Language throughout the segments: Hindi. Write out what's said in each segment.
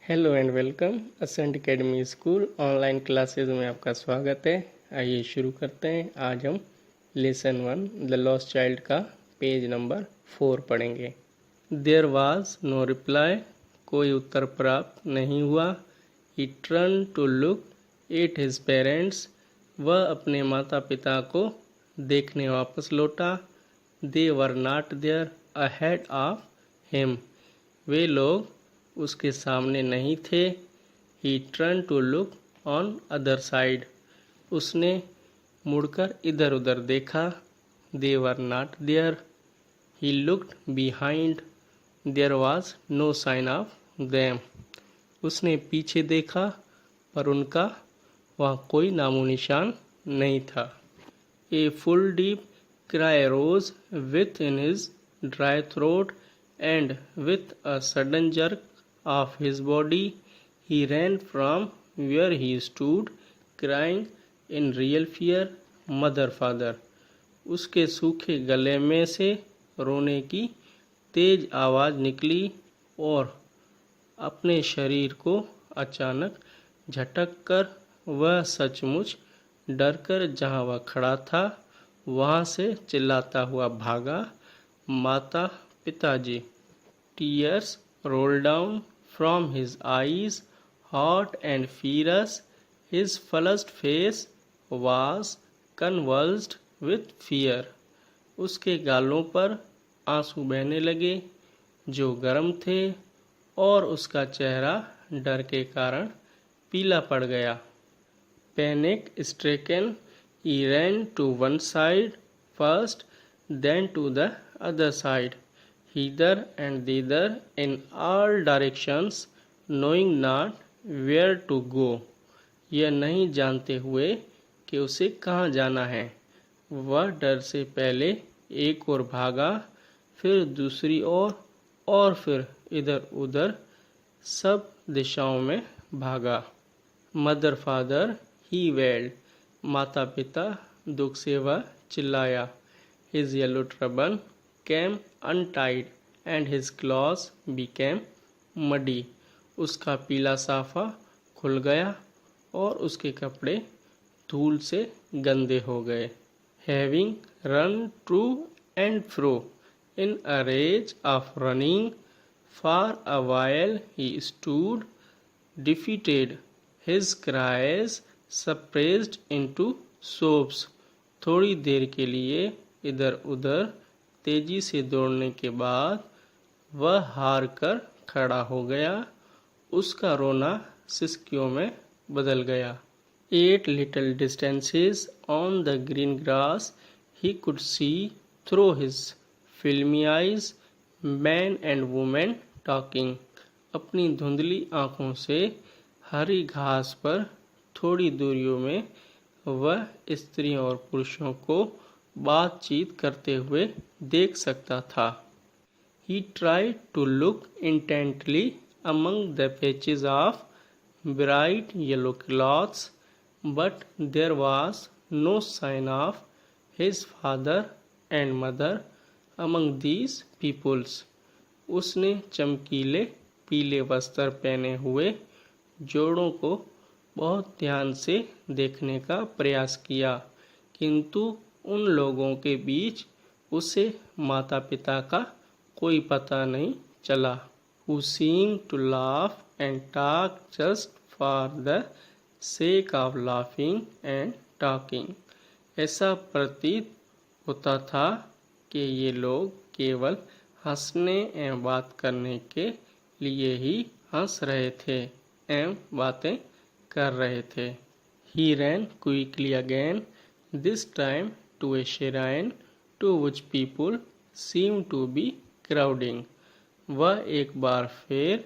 Hello and welcome Ascent academy school online classes में आपका स्वागत है। आइए शुरू करते हैं। आज हम लेसन 1 द लॉस्ट चाइल्ड का पेज नंबर 4 पढ़ेंगे। देयर वाज नो रिप्लाई, कोई उत्तर प्राप्त नहीं हुआ। He turn to look at his parents, वह अपने माता पिता को देखने वापस लौटा। They were not there ahead of him, वे लोग उसके सामने नहीं थे। He turn to look on other side, उसने मुड़कर इधर उधर देखा। They were not there. He looked behind, there was no sign of them, उसने पीछे देखा पर उनका वहाँ कोई नामो निशान नहीं था। A full deep cry rose within his dry throat and with a sudden jerk of his body, he ran from where he stood, crying in real fear, mother, father. उसके सूखे गले में से रोने की तेज आवाज़ निकली और अपने शरीर को अचानक झटक कर वह सचमुच डरकर जहाँ वह खड़ा था वहाँ से चिल्लाता हुआ भागा, माता पिताजी। Tears rolled down from his eyes, hot and furious. His flushed face was convulsed with fear. उसके गालों पर आंसू बहने लगे जो गर्म थे और उसका चेहरा डर के कारण पीला पड़ गया। Panic stricken, he ran to one side first, then to the other side. Hither and thither in all directions, knowing not where to go. यह नहीं जानते हुए कि उसे कहाँ जाना है। वह डर से पहले एक ओर भागा, फिर दूसरी ओर और फिर इधर उधर सब दिशाओं में भागा। मदर फादर ही वेल्ड, माता पिता दुख से वह चिल्लाया। His yellow turban came untied and his clothes became muddy. उसका पीला साफा खुल गया और उसके कपड़े धूल से गंदे हो गए। Having run to and fro in a rage of running, for a while he stood defeated, his cries suppressed into sobs. थोड़ी देर के लिए इधर उधर तेजी से दौड़ने के बाद वह हार कर खड़ा हो गया, उसका रोना सिसकियों में बदल गया। 8 little distances on the green grass he could see through his filmy eyes men and women talking. अपनी धुंधली आंखों से हरी घास पर थोड़ी दूरियों में वह स्त्रियों और पुरुषों को बातचीत करते हुए देख सकता था। He tried to look intently among the patches of bright yellow cloths, but there was no sign of his father and mother among these peoples. उसने चमकीले पीले वस्त्र पहने हुए जोड़ों को बहुत ध्यान से देखने का प्रयास किया, किंतु उन लोगों के बीच उसे माता पिता का कोई पता नहीं चला। Who seemed to laugh and talk just for the sake of laughing and talking. ऐसा प्रतीत होता था कि ये लोग केवल हंसने एवं बात करने के लिए ही हंस रहे थे एवं बातें कर रहे थे। He ran quickly again, this time to a shrine to which people seemed to be crowding. वह एक बार फिर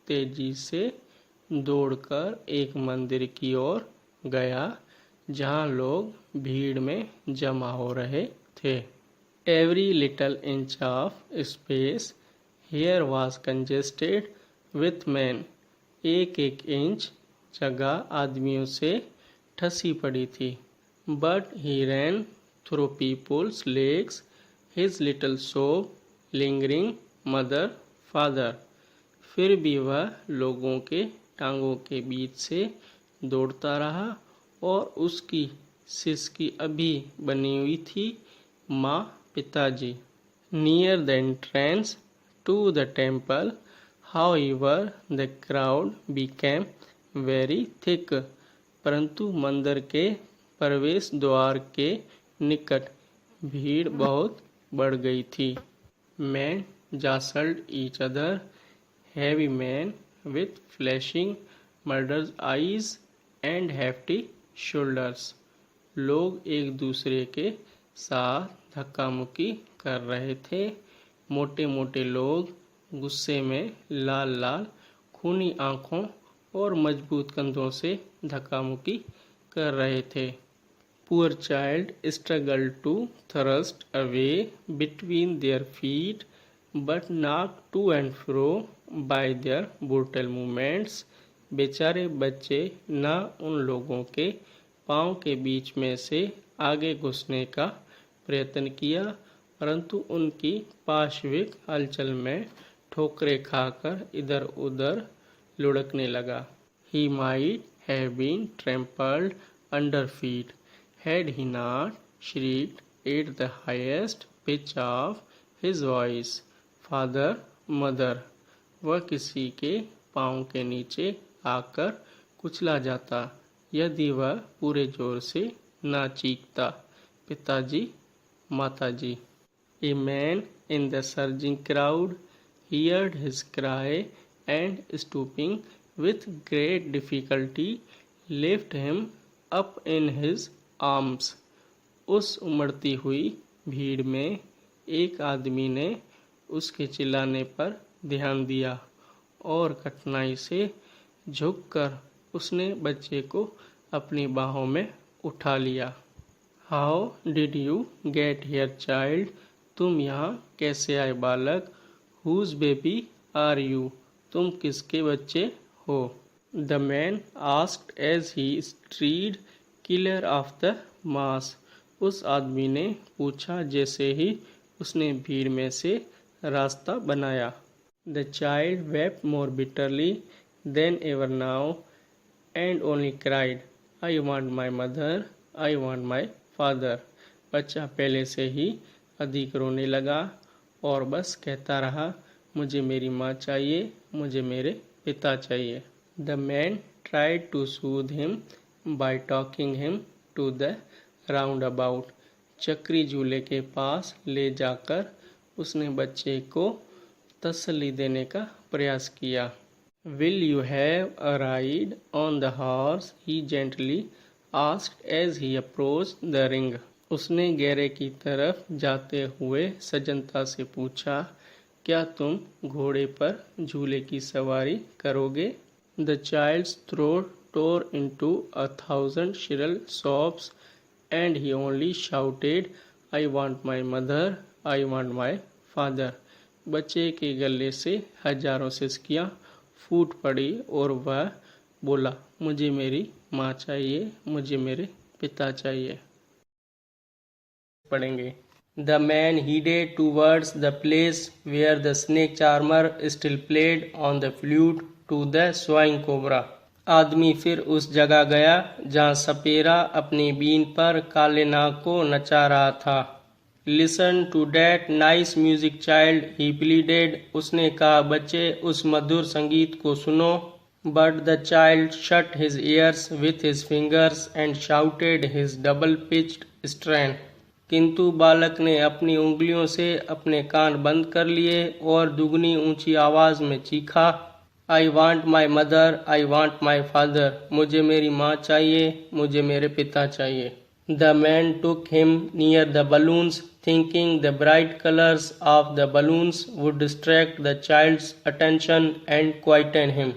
तेजी से दौड़कर एक मंदिर की ओर गया जहाँ लोग भीड़ में जमा हो रहे थे। Every little inch of space here was congested with men. एक एक इंच जगह आदमियों से ठसी पड़ी थी। But he ran through people's legs, his little sob lingering, mother, father. फिर भी वह लोगों के टांगों के बीच से दौड़ता रहा और उसकी सिसकी अभी बनी हुई थी माँ पिताजी। Near the entrance to the temple however the crowd became very thick, परंतु मंदिर के प्रवेश द्वार के निकट भीड़ बहुत बढ़ गई थी। Men jostled each other, heavy men with flashing murderous eyes and hefty shoulders. लोग एक दूसरे के साथ धक्का मुक्की कर रहे थे। मोटे मोटे लोग गुस्से में लाल लाल खूनी आंखों और मजबूत कंधों से धक्का मुक्की कर रहे थे। Poor child struggled to thrust away between their feet, but knocked to and fro by their brutal movements. बेचारे बच्चे न उन लोगों के पाँव के बीच में से आगे घुसने का प्रयत्न किया, परंतु उनकी पाशविक हलचल में ठोकरें खाकर इधर उधर लुढ़कने लगा। He might have been trampled under feet had he not shrieked at the highest pitch of his voice, Father, Mother. वह किसी के पाँव के नीचे आकर कुचला जाता यदि वह पूरे जोर से ना चीखता, पिताजी, माताजी। A man in the surging crowd heard his cry and stooping with great difficulty lifted him up in his arms. उस उमड़ती हुई भीड़ में एक आदमी ने उसके चिल्लाने पर ध्यान दिया और कठिनाई से झुककर उसने बच्चे को अपनी बाहों में उठा लिया। How did you get here child? तुम यहाँ कैसे आए बालक? Whose baby are you? तुम किसके बच्चे हो? The man asked as he strode clear of the mass. उस आदमी ने पूछा जैसे ही उसने भीड़ में से रास्ता बनाया। The child wept more bitterly then ever now and only cried, I want my mother, I want my father. बच्चा पहले से ही अधिक रोने लगा और बस कहता रहा, मुझे मेरी माँ चाहिए, मुझे मेरे पिता चाहिए। The man tried to soothe him by talking him to the roundabout. चक्री झूले के पास ले जाकर उसने बच्चे को तसल्ली देने का प्रयास किया। Will you have a ride on the horse? He gently asked as he approached the ring. उसने गहरे की तरफ जाते हुए सजनता से पूछा, क्या तुम घोड़े पर झूले की सवारी करोगे? The child's throat tore into 1,000 shrill sobs and he only shouted, I want my mother, I want my father. बच्चे के गले से हजारों सिसकियाँ फूट पड़ी और वह बोला, मुझे मेरी माँ चाहिए, मुझे मेरे पिता चाहिए। पढ़ेंगे। The man headed towards the place where the snake charmer still played on the flute to the swine cobra. आदमी फिर उस जगह गया जहाँ सपेरा अपनी बीन पर काले नाग को नचा रहा था। Listen to that nice music, child, he pleaded. उसने कहा, बच्चे उस मधुर संगीत को सुनो। But the child shut his ears with his fingers and shouted his double-pitched strain. किंतु बालक ने अपनी उंगलियों से अपने कान बंद कर लिए और दुगनी ऊंची आवाज में चीखा, I want my mother, I want my father. मुझे मेरी माँ चाहिए, मुझे मेरे पिता चाहिए। The man took him near the balloons, thinking the bright colors of the balloons would distract the child's attention and quieten him.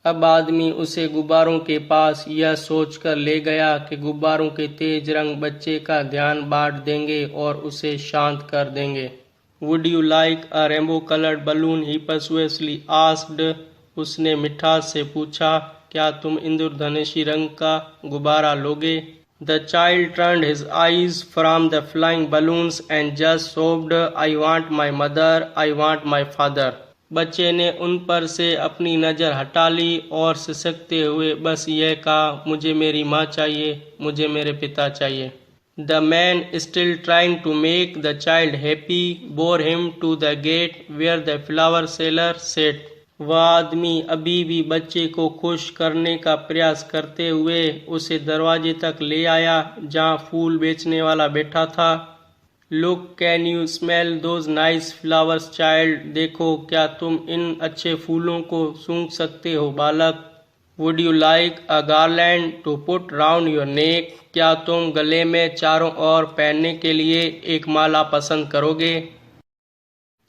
अब आदमी उसे गुब्बारों के पास यह सोचकर ले गया कि गुब्बारों के तेज रंग बच्चे का ध्यान बांट देंगे और उसे शांत कर देंगे। Would you like a rainbow colored balloon? He persuasively asked. उसने मिठास से पूछा, क्या तुम इंद्रधनुषी रंग का गुब्बारा लोगे? The child turned his eyes from the flying balloons and just sobbed, I want my mother, I want my father. बच्चे ने उन पर से अपनी नज़र हटा ली और सिसकते हुए बस यह कहा, मुझे मेरी माँ चाहिए, मुझे मेरे पिता चाहिए। The man, still trying to make the child happy, bore him to the gate where the flower seller sat. वह आदमी अभी भी बच्चे को खुश करने का प्रयास करते हुए उसे दरवाजे तक ले आया जहाँ फूल बेचने वाला बैठा था। Look, can you smell those nice flowers, child? देखो, क्या तुम इन अच्छे फूलों को सूंघ सकते हो बालक? Would you like a garland to put round your neck? क्या तुम गले में चारों ओर पहनने के लिए एक माला पसंद करोगे?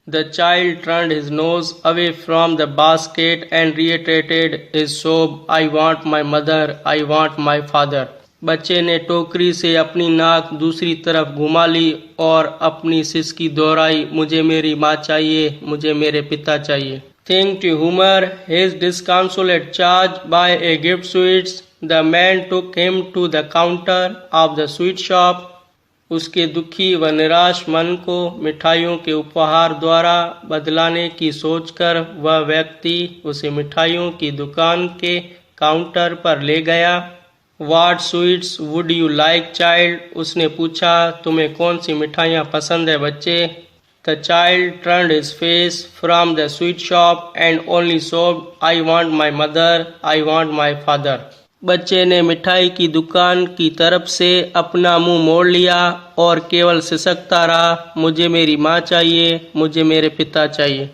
The child turned his nose away from the basket and reiterated his sob, I want my mother, I want my father. बच्चे ने टोकरी से अपनी नाक दूसरी तरफ घुमा ली और अपनी सिसकी दोहराई, मुझे मेरी माँ चाहिए, मुझे मेरे पिता चाहिए। Think to humor his disconsolate charge by a gift sweets, the man took him to the counter of the sweet shop. उसके दुखी व निराश मन को मिठाइयों के उपहार द्वारा बदलाने की सोचकर वह व्यक्ति उसे मिठाइयों की दुकान के काउंटर पर ले गया। What sweets would you like, child? उसने पूछा, तुम्हें कौन सी मिठाइयाँ पसंद है बच्चे? The child turned his face from the sweet shop and only sobbed, I want my mother, I want my father. बच्चे ने मिठाई की दुकान की तरफ से अपना मुंह मोड़ लिया और केवल सिसकता रहा, मुझे मेरी माँ चाहिए, मुझे मेरे पिता चाहिए।